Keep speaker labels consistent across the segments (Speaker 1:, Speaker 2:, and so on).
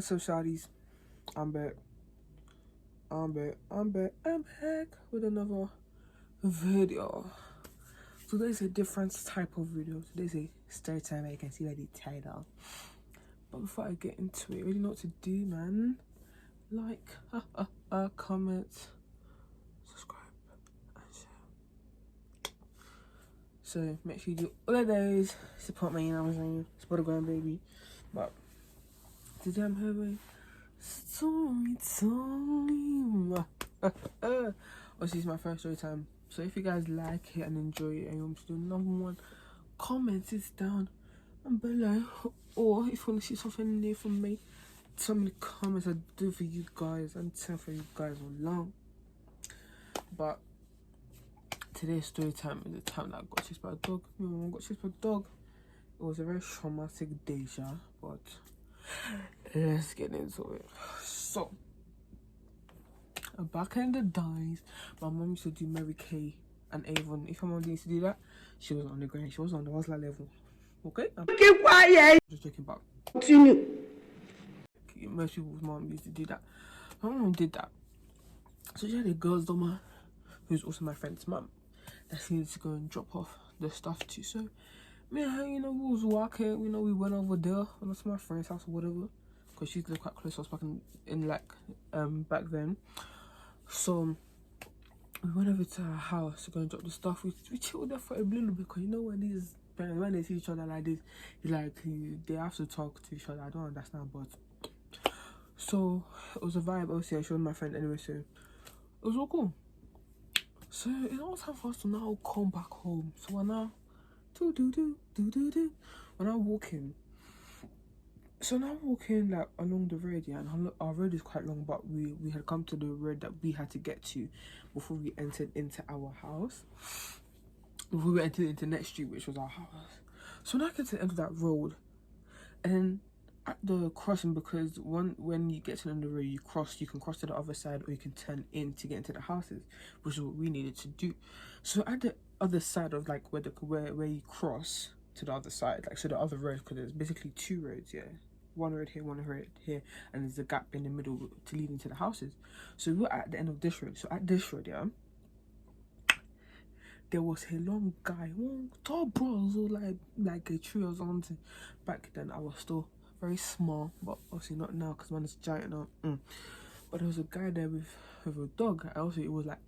Speaker 1: What's up, shawties? I'm back. I'm back with another video. Today's a different type of video. Today's a story time. You can see by the title. But before I get into it, you already know what to do, man. Like, comment, subscribe, and share. So make sure you do all of those. Support me, you know what I'm saying? Support the grand baby. But today I'm having story time. This is my first story time. So if you guys like it and enjoy it and you want me to do another one, comment it down and below. Or if you want to see something new from me, tell me in the comments. I do for you guys and tell for you guys along. But today's story time is the time that I got chased by a dog. My mom got chased by a dog. It was a very traumatic day, but let's get into it. So, back in the days, my mom used to do Mary Kay and Avon. If my mom used to do that, she was on the ground. She was on the Hustler level. Okay?
Speaker 2: Keep quiet.
Speaker 1: Just joking about.
Speaker 2: Continue.
Speaker 1: Most people's mom used to do that. My mom did that. So she had a girl's doma, who's also my friend's mom, that she needed to go and drop off the stuff to. So me and her, we was walking, we went over there, and that's my friend's house or whatever, because she's lived quite close to us back back then. So we went over to her house to go and drop the stuff. We chilled there for a little bit, because when these parents, when they see each other like this, they have to talk to each other. I don't understand, but so it was a vibe. Obviously I showed my friend anyway, so it was all cool. So it's all time for us to now come back home. So we're now when I'm walking, like along the road, yeah, and our road is quite long, but we had come to the road that we had to get to before we entered into our house, before we entered into the next street, which was our house. So when I get to the end of that road, and at the crossing, because when you get to the end of the road, you can cross to the other side, or you can turn in to get into the houses, which is what we needed to do. So at the other side of like where you cross to the other side, like so the other road, because there's basically two roads, yeah, one road here, and there's a gap in the middle to lead into the houses. So we're at the end of this road. So at this road, yeah, there was a long guy, tall bro, so like a tree or something. Back then I was still very small, but obviously not now, because man is giant now. But there was a guy there with a dog, and also it was like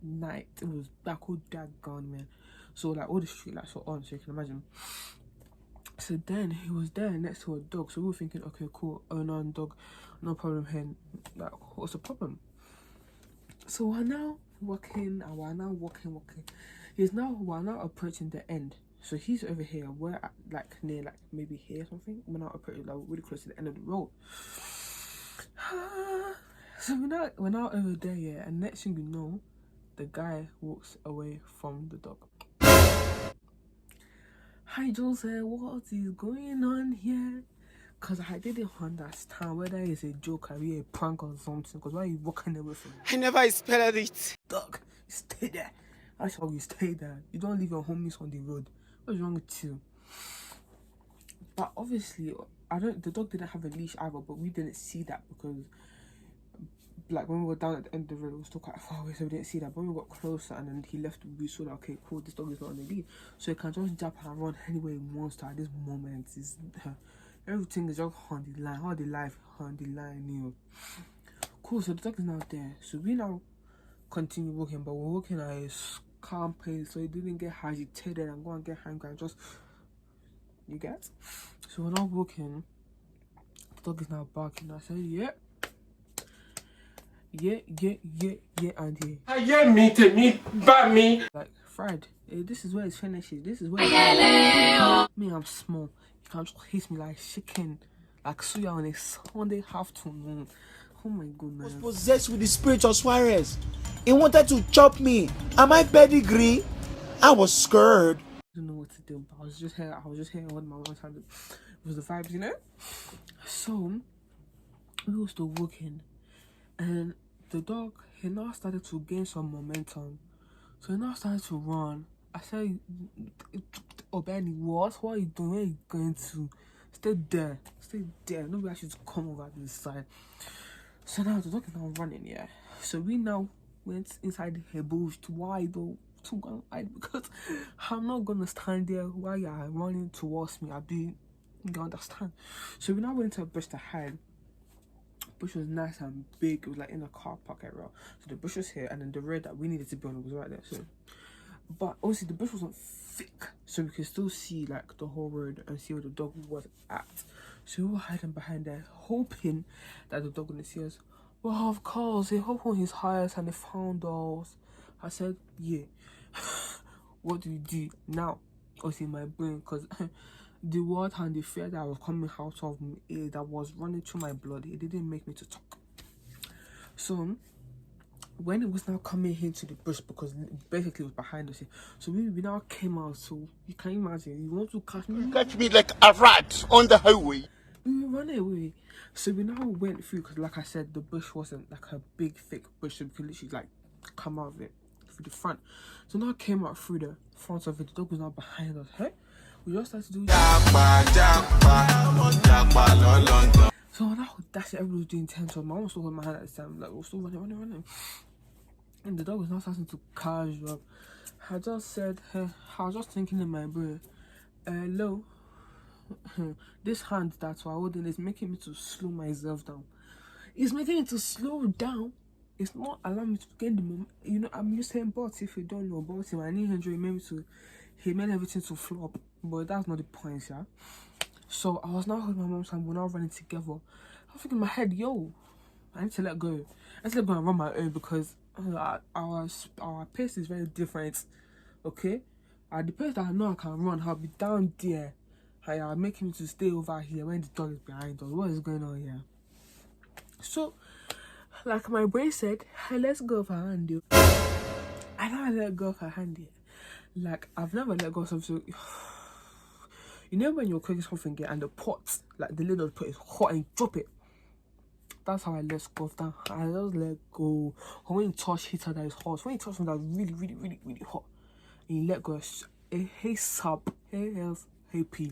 Speaker 1: night, it was black, all gone, man. So like all the street lights were on, so you can imagine. So then he was there next to a dog, so we were thinking, okay, cool, owner and dog, no problem here. Like, what's the problem? So we're now walking. We're now approaching the end. So he's over here. We're at like near like maybe here or something. We're now approaching like really close to the end of the road. So we're now over there, yeah, and next thing you know, the guy walks away from the dog. Hi Jose, what is going on here? Because I didn't understand whether it's a joke or a prank or something. Because why are you walking away from me?
Speaker 2: I never expected it.
Speaker 1: Dog, stay there. That's how you stay there. You don't leave your homies on the road. What's wrong with you? But obviously, the dog didn't have a leash either, but we didn't see that because like when we were down at the end of the road, it was still quite far away, so we didn't see that. But when we got closer and then he left, we saw that, okay, cool, this dog is not on the lead, so he can just jump and run anywhere he wants to at this moment. Everything is just on the line, all the life on the line, Cool, so the dog is now there. So we now continue walking, but we're walking at a calm pace, so he didn't get agitated and go and get angry and just, you get? So we're now walking, the dog is now barking. I said, yeah, and yeah. Like, Fred, this is where it's finishes. This is where me, I'm small. You can't just hit me like chicken, like suya on a Sunday afternoon. Oh my goodness.
Speaker 2: I was possessed with the spirit of Suarez. He wanted to chop me. Am I pedigree? I was scared.
Speaker 1: I don't know what to do, but I was just here with my one hand. It was the vibes, So we were still walking, and the dog, he now started to gain some momentum. So he now started to run. I said, oh Benny, what are you doing? Where are you going to? Stay there. Stay there. Nobody should come over this side. So now the dog is now running, yeah. So we now went inside the bush to why though to go and hide because I'm not gonna stand there while you're running towards me. You understand? So we now went into a bush to hide. Bush was nice and big. It was like in a car park area. So the bush was here, and then the road that we needed to be on was right there. So, but obviously the bush wasn't thick, so we could still see like the whole road and see where the dog was at. So we were hiding behind there, hoping that the dog wouldn't see us. Well, of course, he hopped on his highest and they found us. I said, yeah. What do you do now? Obviously, my brain, because the word and the fear that was coming out of me, that was running through my blood, it didn't make me to talk. So when it was now coming into the bush, because basically it was behind us, so we now came out. So you can imagine, you want to catch me?
Speaker 2: Catch me like a rat on the highway.
Speaker 1: We were running away. So we now went through, because like I said, the bush wasn't like a big thick bush, so we could literally like come out of it through the front. So now I came out through the front of it. The dog was now behind us. Hey, we just started to do so now that's it. Everybody was doing 10. So my mom was still holding my hand at the time, like we were still running. And the dog was now starting to catch up. I just said, hey, I was just thinking in my brain, hello, this hand that's why I'm holding is making me to slow myself down. It's making me to slow down. It's not allowing me to get the moment. You know, I'm using bots. If you don't know about him, my knee injury he made everything to flop. But that's not the point, yeah. So I was now holding my mom's hand. We're now running together. I was thinking in my head, yo, I need to let go. I need to let go and run my own because our pace is very different. Okay, at the pace that I know I can run, I'll be down there. Are making me to stay over here when the dog is behind us. What is going on here? So, like my brain said, hey, let's go of her hand. Yo. I never let go of her hand yet. Like I've never let go of something. You know when you're cooking something and the pot, like the lid of the pot is hot and you drop it. That's how I let go of that. I just let go. Or when you touch heater that is hot, when you touch something that's really hot, and you let go, hey sub, hey health, hey P.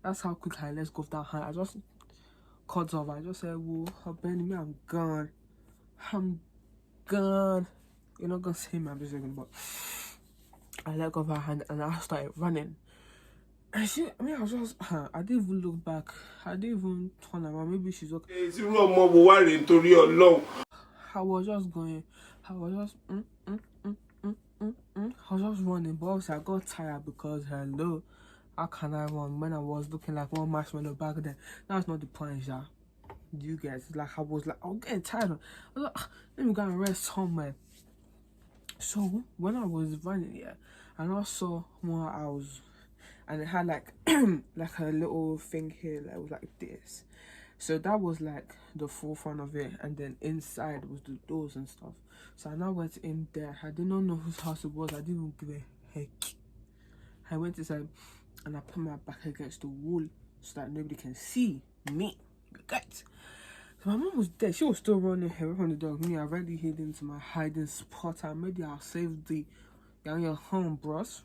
Speaker 1: That's how quick I let go of that hand. I just cut off. I just said, whoa, me, I'm gone. I'm gone. You're not gonna say me, I'm just joking, but I let go of her hand and I started running. And I was just, I didn't even look back. I didn't even turn around. Maybe she's okay. I was just going. I was just, I was just running. But obviously I got tired because, hello, how can I run when I was looking like one marshmallow back then? That's not the point, yeah. You guys, like I was getting tired. I was like, let me go and rest somewhere. So when I was running, yeah, and I saw more owls. And it had like like a little thing here that was like this. So that was like the forefront of it, and then inside was the doors and stuff. So I now went in there. I did not know whose house it was. I didn't even give a heck. I went inside and I put my back against the wall so that nobody can see me. Guys. So my mom was there. She was still running away from the dog. Me, I already hid into my hiding spot. I made I'll save the young home, bros.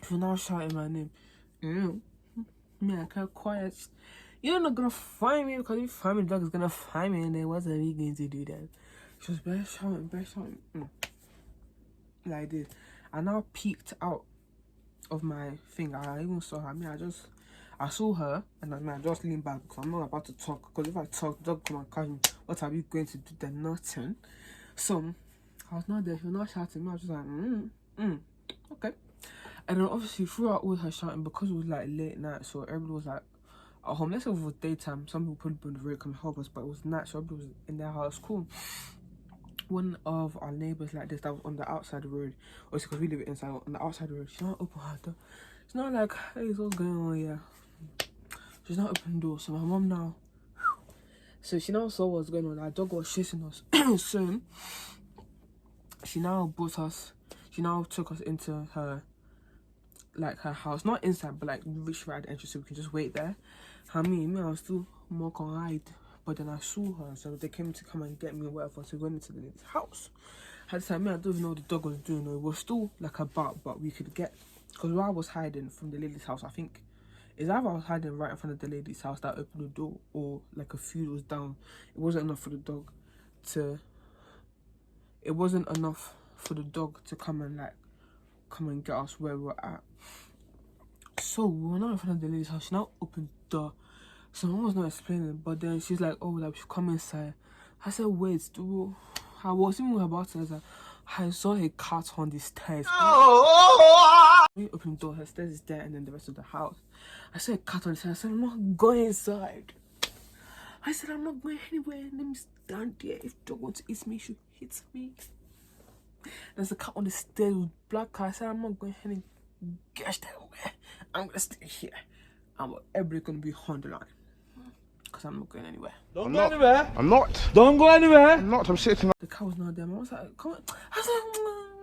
Speaker 1: For now shouting my name. Me, I kept quiet. You're not gonna find me because if you find me, the dog is gonna find me, and then what's he going to do then? She was bare shouting. Like this. I now peeked out of my thing. I even saw her. I saw her, and I just leaned back because I'm not about to talk. Because if I talk, the dog come and catch me. What are we going to do? Then nothing. So I was not there. She was not shouting. I was just like, okay. And then obviously throughout all her shouting, because it was like late night, so everybody was like at home. Let's say it was daytime, some people probably on the road come help us, but it was night, so everybody was in their house. Cool. One of our neighbours like this that was on the outside the road, obviously because we live inside, on the outside the road, she not open her door. She's not like, hey, what's going on here? She's not open the door. So my mom now, so she now saw what's going on. Our dog was chasing us. So she now took us into her house, not inside, but like reach right at the entrance so we can just wait there. I was still more on hide, but then I saw her, so they came to come and get me or whatever. So we went into the lady's house. At the time, I don't even know what the dog was doing. It was still like a bark, but we could get, because while I was hiding from the lady's house, I think is either I was hiding right in front of the lady's house that opened the door, or like a few doors down. It wasn't enough for the dog to come and get us where we were at. So we were now in front of the lady's house. She now opened the door. So mom was not explaining, but then she's like, oh, like we should come inside. I said, wait, I was even about to say, I saw a cat on the stairs. When you open the door, her stairs is there, and then the rest of the house. I saw a cat on the stairs. I said, I'm not going inside. I said, I'm not going anywhere. Let me stand there. If dog wants to eat me, she hit me. There's a cat on the stairs with black cat. I said, I'm not going anywhere. Gosh, I'm gonna stay here. Everybody gonna be on the line. Because I'm not going anywhere.
Speaker 3: Don't go anywhere.
Speaker 4: I'm not.
Speaker 3: Don't go anywhere.
Speaker 4: I'm not. I'm sitting.
Speaker 1: The cat was not there. I was like, come on. I said,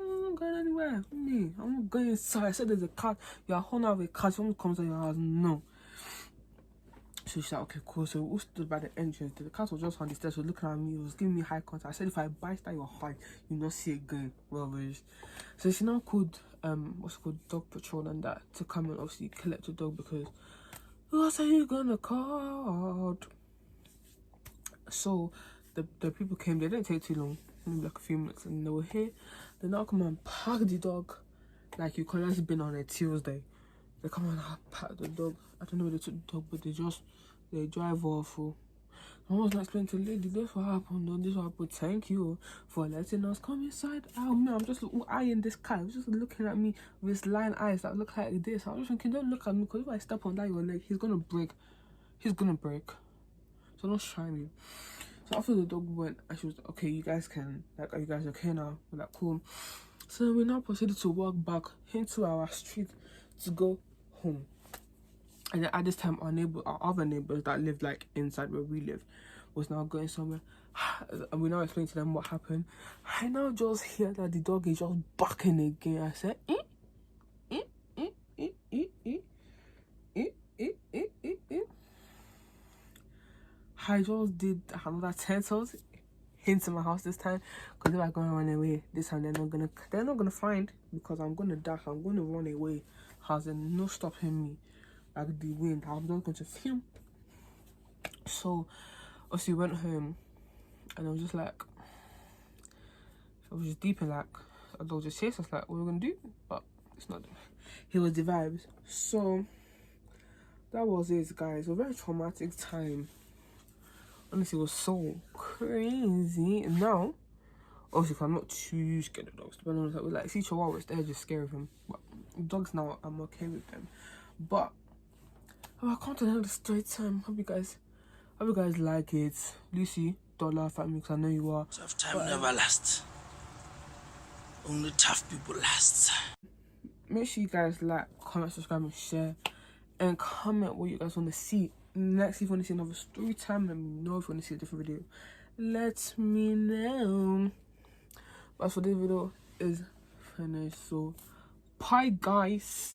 Speaker 1: I'm not going anywhere. I'm not going inside. I said, there's a cat. You're holding out of a cat. Someone comes to your house. No. So she's like, okay, cool. So we stood by the entrance. The cat was just on the stairs. She was looking at me. He was giving me high contact. I said, if I bite that your heart, you'll not see it again. Rubbish. So she now called, what's it called, dog patrol and that to come and obviously collect the dog, because what are you gonna call? So the people came. They didn't take too long, maybe like a few minutes, and they were here. They now come and pack the dog like you could have been on a Tuesday. They come and pack the dog. I don't know where they took the dog, but they drive off. I was like explaining to the lady, this what happened, and this what happened. Thank you for letting us come inside. Oh man, I'm just eyeing this cat. He was just looking at me with his lion eyes that look like this. I was just thinking, don't look at me, because if I step on that your leg, he's gonna break. He's gonna break. So don't try me. So after the dog went, and she was like, okay, you guys can, like, are you guys okay now? We're like, cool. So we now proceeded to walk back into our street to go home. And then at this time, our other neighbors that lived like inside where we live was now going somewhere. And we now explained to them what happened. I now just hear that the dog is just barking again. I said, I just did another 10 toes into my house this time, because if I go and run away this time, they're not gonna find, because I'm gonna dash. I'm gonna run away. Has no stopping me. Like the wind, I'm not going to film. So obviously went home, and I was just like, I was just deep in like a dog just chased us, like, what are we gonna do? But it's not. He was the vibes. So that was it, guys. A very traumatic time. Honestly, it was so crazy. And now, obviously, I'm not too scared of dogs. But honestly, like, see chihuahuas, they're just scared of them. But dogs now, I'm okay with them. But I come to the end of the story time. Hope you guys like it. Lucy, don't laugh at me, because I know you are.
Speaker 2: Tough time never lasts. Only tough people last.
Speaker 1: Make sure you guys like, comment, subscribe, and share. And comment what you guys want to see. Next, if you want to see another story time, let me know. If you want to see a different video, let me know. But as for this video is finished, so bye guys.